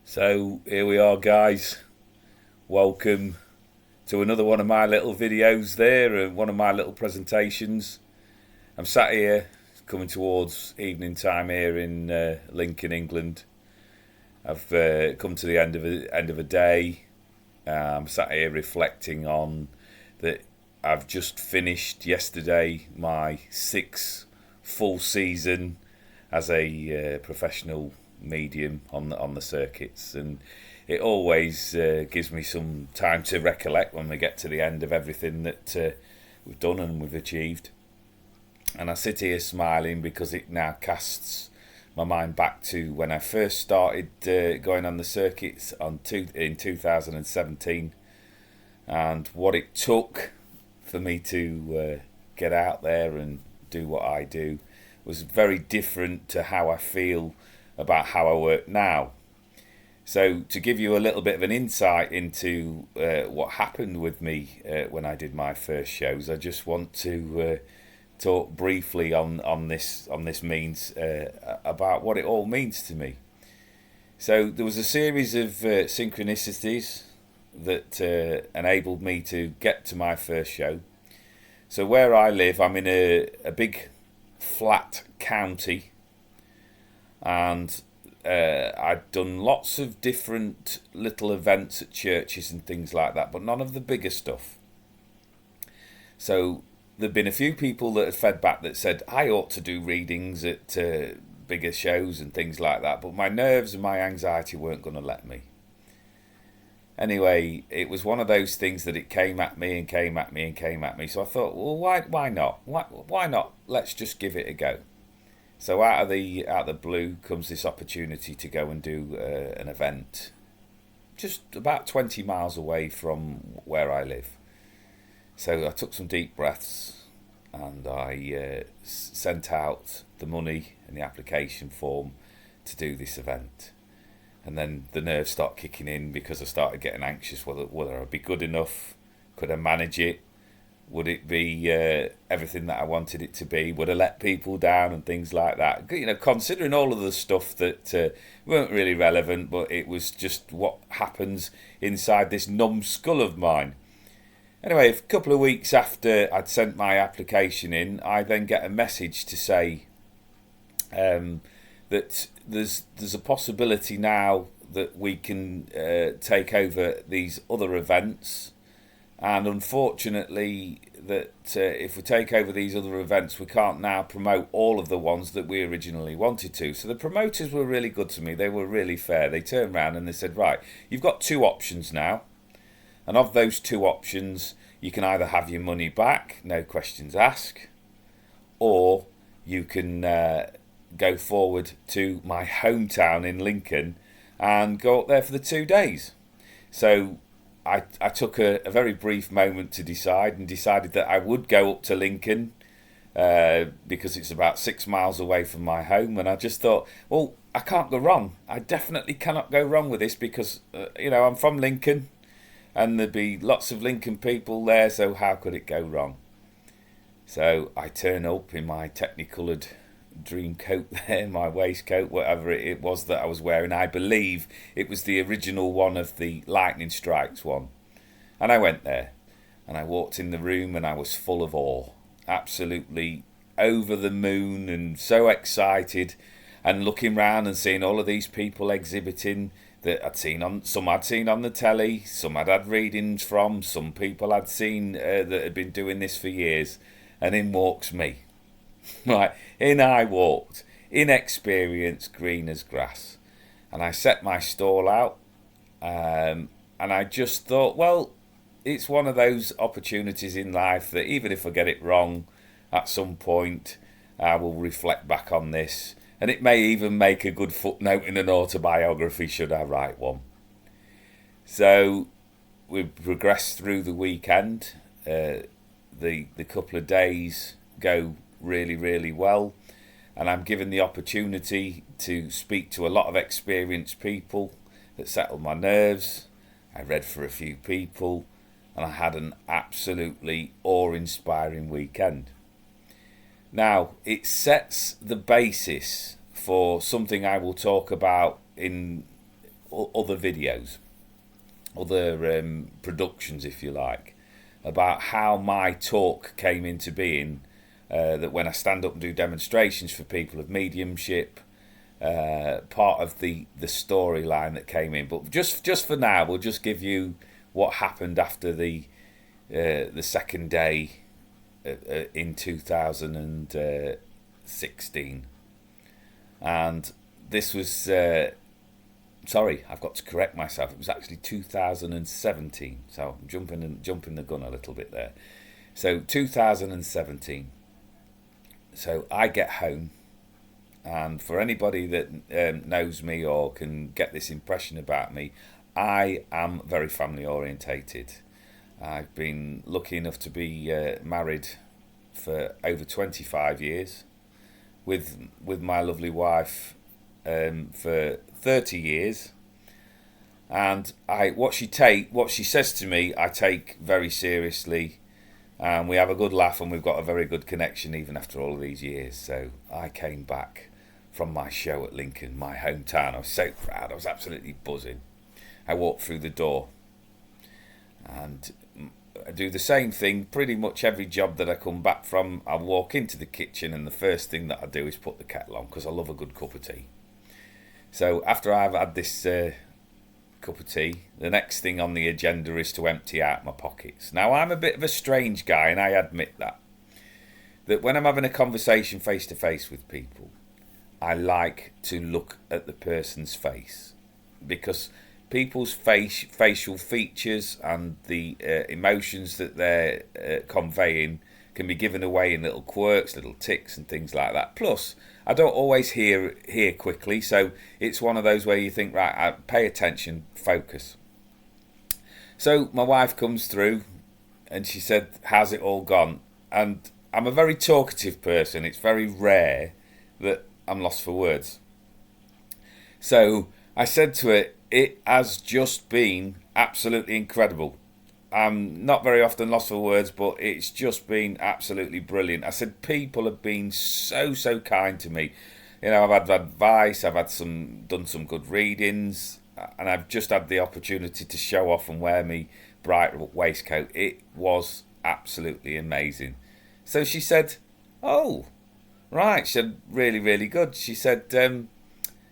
So here we are, guys. Welcome to another one of my little videos there, one of my little presentations. I'm sat here, coming towards evening time here in Lincoln, England. I've come to the end of a day. I'm sat here reflecting on that. I've just finished yesterday my sixth full season as a professional medium on the circuits, and it always gives me some time to recollect when we get to the end of everything that we've done and we've achieved. And I sit here smiling because it now casts my mind back to when I first started going on the circuits in 2017, and what it took for me to get out there and do what I do was very different to how I feel about how I work now. So to give you a little bit of an insight into what happened with me when I did my first shows, I just want to talk briefly on this means about what it all means to me. So there was a series of synchronicities that enabled me to get to my first show. So where I live, I'm in a big flat county, and I'd done lots of different little events at churches and things like that, but none of the bigger stuff. So there'd been a few people that had fed back that said I ought to do readings at bigger shows and things like that, but my nerves and my anxiety weren't going to let me. Anyway, it was one of those things that it came at me and came at me and came at me. So I thought, well, why not? Why not? Let's just give it a go. So out of the blue comes this opportunity to go and do an event just about 20 miles away from where I live. So I took some deep breaths and I sent out the money and the application form to do this event. And then the nerves start kicking in because I started getting anxious whether I'd be good enough. Could I manage it? Would it be everything that I wanted it to be? Would I let people down and things like that? You know, considering all of the stuff that weren't really relevant, but it was just what happens inside this numb skull of mine. Anyway, a couple of weeks after I'd sent my application in, I then get a message to say that there's a possibility now that we can take over these other events, and unfortunately that if we take over these other events we can't now promote all of the ones that we originally wanted to. So the promoters were really good to me. They were really fair. They turned around and they said, right, you've got two options now, and of those two options you can either have your money back, no questions asked, or you can go forward to my hometown in Lincoln and go up there for the 2 days. So I took a very brief moment to decide, and decided that I would go up to Lincoln because it's about 6 miles away from my home. And I just thought, well, I can't go wrong. I definitely cannot go wrong with this because, I'm from Lincoln and there'd be lots of Lincoln people there, so how could it go wrong? So I turn up in my technicoloured dream coat there, my waistcoat, whatever it was that I was wearing. I believe it was the original one of the lightning strikes one. And I went there and I walked in the room and I was full of awe, absolutely over the moon and so excited, and looking round and seeing all of these people exhibiting that some I'd seen on the telly, some I'd had readings from, some people I'd seen that had been doing this for years, and in walks me. Right, in I walked, inexperienced, green as grass, and I set my stall out, and I just thought, well, it's one of those opportunities in life that even if I get it wrong at some point, I will reflect back on this, and it may even make a good footnote in an autobiography should I write one. So we progressed through the weekend. The couple of days go really, really well, and I'm given the opportunity to speak to a lot of experienced people that settled my nerves. I read for a few people, and I had an absolutely awe-inspiring weekend. Now, it sets the basis for something I will talk about in other videos, other productions, if you like, about how my talk came into being. That when I stand up and do demonstrations for people of mediumship, part of the storyline that came in. But just for now, we'll just give you what happened after the second day in 2016, and this was sorry, I've got to correct myself. It was actually 2017. So I'm jumping the gun a little bit there. So 2017. So I get home, and for anybody that knows me or can get this impression about me, I am very family orientated. I've been lucky enough to be married for over 25 years, with my lovely wife for 30 years, and what she says to me, I take very seriously. And we have a good laugh, and we've got a very good connection even after all of these years. So I came back from my show at Lincoln, my hometown. I was so proud. I was absolutely buzzing. I walked through the door, and I do the same thing pretty much every job that I come back from. I walk into the kitchen, and the first thing that I do is put the kettle on, because I love a good cup of tea. So after I've had this cup of tea, the next thing on the agenda is to empty out my pockets. Now, I'm a bit of a strange guy, and I admit that when I'm having a conversation face to face with people, I like to look at the person's face, because people's facial features and the emotions that they're conveying can be given away in little quirks, little ticks and things like that. Plus, I don't always hear quickly, so it's one of those where you think, right, I pay attention, focus. So my wife comes through, and she said, how's it all gone? And I'm a very talkative person. It's very rare that I'm lost for words. So I said to her, it has just been absolutely incredible. I'm not very often lost for words, but it's just been absolutely brilliant. I said, people have been so kind to me. You know, I've had advice, I've had done some good readings, and I've just had the opportunity to show off and wear me bright waistcoat. It was absolutely amazing. So she said, oh, right. She said, really, really good. She said,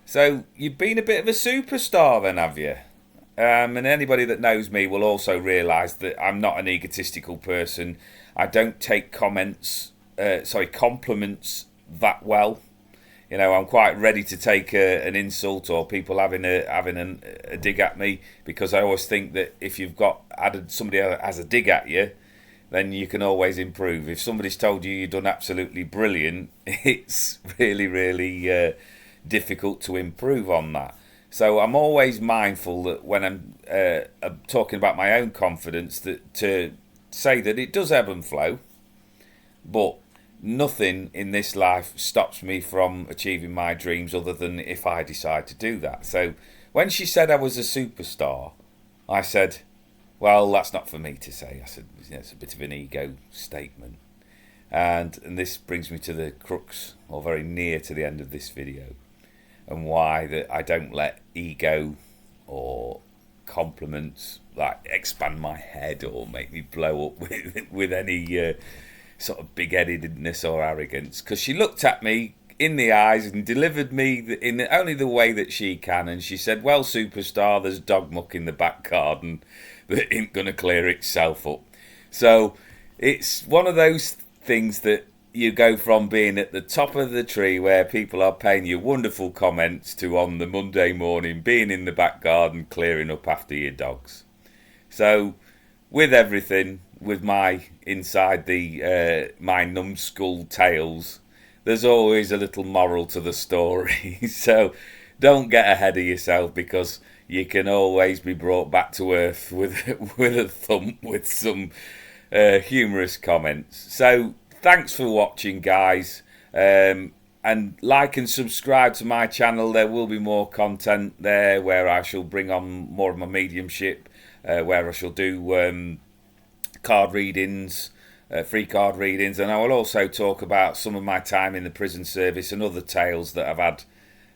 so you've been a bit of a superstar then, have you? And anybody that knows me will also realise that I'm not an egotistical person. I don't take compliments that well. You know, I'm quite ready to take an insult or people having a dig at me, because I always think that if you've got somebody has a dig at you, then you can always improve. If somebody's told you you've done absolutely brilliant, it's really, really difficult to improve on that. So I'm always mindful that when I'm talking about my own confidence, that to say that it does ebb and flow, but nothing in this life stops me from achieving my dreams other than if I decide to do that. So when she said I was a superstar, I said, well, that's not for me to say. I said, it's a bit of an ego statement. And this brings me to the crux, or very near to the end of this video, and why that I don't let ego or compliments like expand my head or make me blow up with any sort of big-headedness or arrogance. Because she looked at me in the eyes and delivered me in only the way that she can, and she said, well, superstar, there's dog muck in the back garden that ain't going to clear itself up. So it's one of those things that you go from being at the top of the tree where people are paying you wonderful comments to on the Monday morning being in the back garden clearing up after your dogs. So with everything, with my inside the my numbskull tales, there's always a little moral to the story. So don't get ahead of yourself, because you can always be brought back to earth with a thump with some humorous comments. So thanks for watching, guys, and like and subscribe to my channel. There will be more content there where I shall bring on more of my mediumship, where I shall do card readings, free card readings, and I will also talk about some of my time in the prison service and other tales that I've had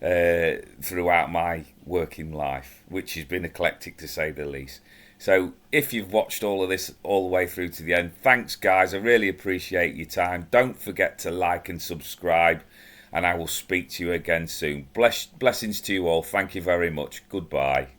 throughout my working life, which has been eclectic to say the least. So if you've watched all of this all the way through to the end, thanks guys, I really appreciate your time. Don't forget to like and subscribe, and I will speak to you again soon. Blessings to you all. Thank you very much. Goodbye.